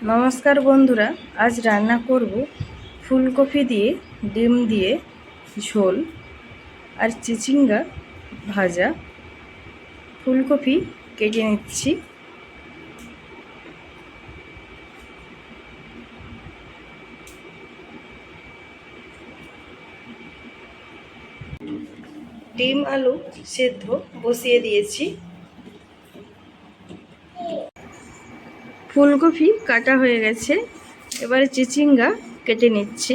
নমস্কার বন্ধুরা, আজ রান্না করব ফুলকপি দিয়ে ডিম দিয়ে ঝোল আর চিচিঙ্গা ভাজা। ফুলকপি কেটে নিচ্ছি। ডিম আলু সেদ্ধ বসিয়ে দিয়েছি। ফুলকপি কাটা হয়ে গেছে, এবারে চিচিঙ্গা কেটে নিচ্ছি।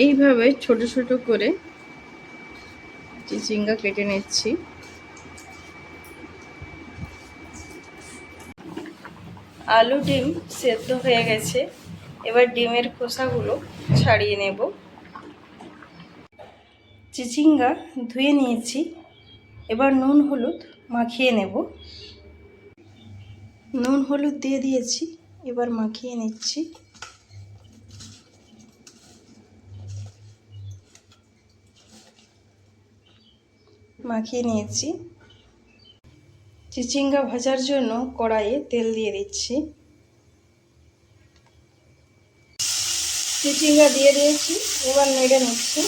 এইভাবে ছোট ছোট করে চিচিঙ্গা কেটে নিচ্ছি। আলু ডিম সেদ্ধ হয়ে গেছে, এবার ডিমের খোসাগুলো ছাড়িয়ে নেব। চিচিঙ্গা ধুয়ে নিয়েছি, এবার নুন হলুদ মাখিয়ে নেব। নুন হলুদ দিয়ে দিয়েছি, এবার মাখিয়ে নিচ্ছি। মাখিয়ে নিয়েছি। চিচিঙ্গা ভাজার জন্য কড়াইয়ে তেল দিয়ে দিচ্ছি। চিচিঙ্গা দিয়ে দিয়েছি, এবার নেড়ে নিচ্ছি।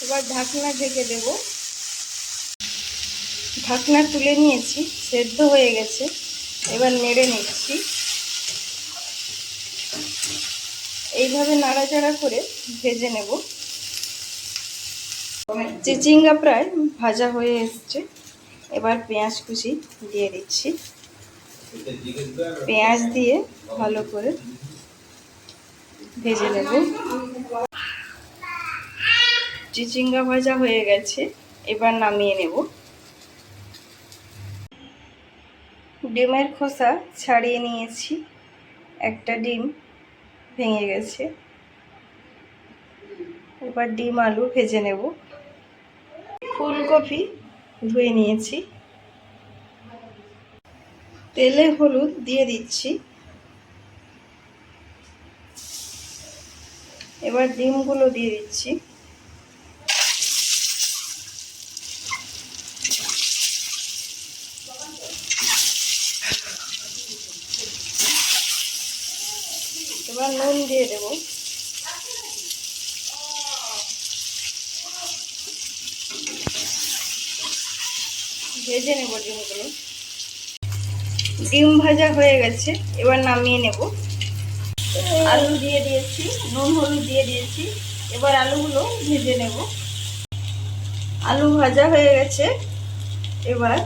এবার ঢাকনা ঢেকে দেব। ঢাকনা তুলে নিয়েছি, সেদ্ধ হয়ে গেছে, এবার নেড়ে নিচ্ছি। এইভাবে নাড়াচাড়া করে ভেজে নেব। চিচিঙ্গা প্রায় ভাজা হয়ে এসছে, এবার পেঁয়াজ কুচি দিয়ে দিচ্ছি। পেঁয়াজ দিয়ে ভালো করে ভেজে নেব। চিচিঙ্গা ভাজা হয়ে গেছে, এবার নামিয়ে নেব। ডিমের খোসা ছাড়িয়ে নিয়েছি, একটা ডিম ভেঙে গেছে। এবার ডিম আলু ভেজে নেব। ফুলকপি ধুয়ে নিয়েছি, তেলে হলুদ দিয়ে দিচ্ছি। এবার ডিমগুলো দিয়ে দিচ্ছি। এবার নুন দিয়ে দেব। ভেজে নেব ডিমগুলো। ডিম ভাজা হয়ে গেছে, এবার নামিয়ে নেব। আলু দিয়ে দিয়েছি, নুন হলুদ দিয়ে দিয়েছি, এবার আলুগুলো ভেজে নেব। আলু ভাজা হয়ে গেছে, এবার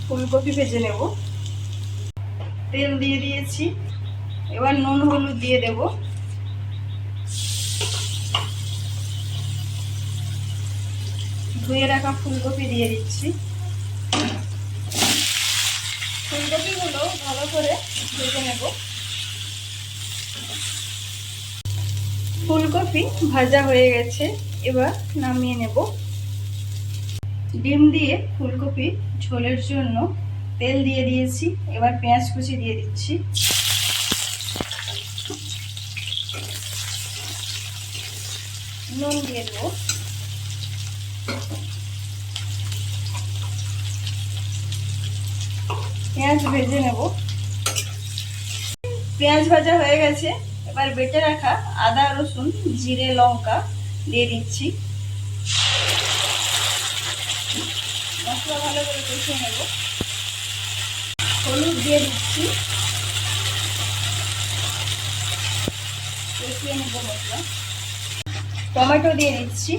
ফুলকপি ভেজে নেব। তেল দিয়ে দিয়েছি, এবার নুন হলুদ দিয়ে দেব। ধুয়ে রাখা ফুলকপি দিয়ে দিচ্ছি। ফুলকপিগুলো ভালো করে ভেজে নেব। ফুলকপি ভাজা হয়ে গেছে, এবার নামিয়ে নেব। ডিম দিয়ে ফুলকপি ঝোলের জন্য তেল দিয়ে দিয়েছি, এবার পেঁয়াজ কুচি দিয়ে দিচ্ছি। নুন দিয়ে দেব। পেঁয়াজ ভেজে নেব। পেঁয়াজ ভাজা হয়ে গেছে, এবার বেটে রাখা আদা রসুন জিরে লঙ্কা দিয়ে দিচ্ছি। মশলা ভালো করে কষিয়ে নেব। হলুদ দিয়ে দিচ্ছি। কষিয়ে নেব মশলা। টমেটো দিয়ে দিচ্ছি।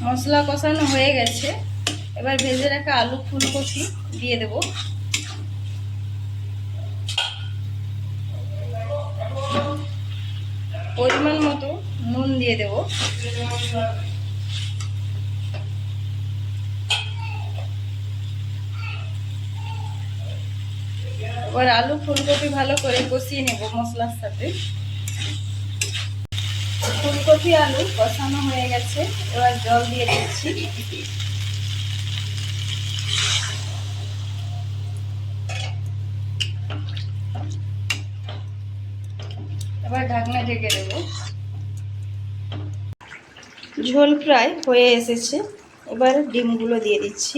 মশলা কষানো হয়ে গেছে, এবার ভেজে রাখা আলু ফুলকপি দিয়ে দেব। পরিমাণ মতো নুন দিয়ে দেব। এবার আলু ফুলকপি ভালো করে কষিয়ে নেব মশলার সাথে। ফুলকপি আলু কষানো হয়ে গেছে, এবার জল দিয়ে দিচ্ছি। এবার ঢাকনা ঢেকে দেবো। ঝোল প্রায় হয়ে এসেছে, এবার ডিমগুলো দিয়ে দিচ্ছি।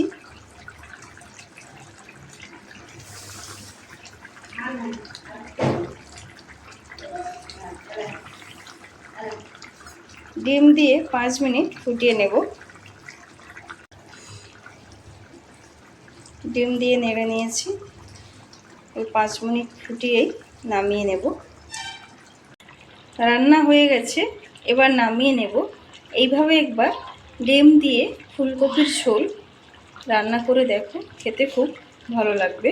ডিম দিয়ে 5 মিনিট ফুটিয়ে নেব। ডিম দিয়ে নেড়ে নিয়েছি, ওই 5 মিনিট ফুটিয়েই নামিয়ে নেব। রান্না হয়ে গেছে, এবার নামিয়ে নেব। এইভাবে একবার ডিম দিয়ে ফুলকপির ঝোল রান্না করে দেখো, খেতে খুব ভালো লাগবে।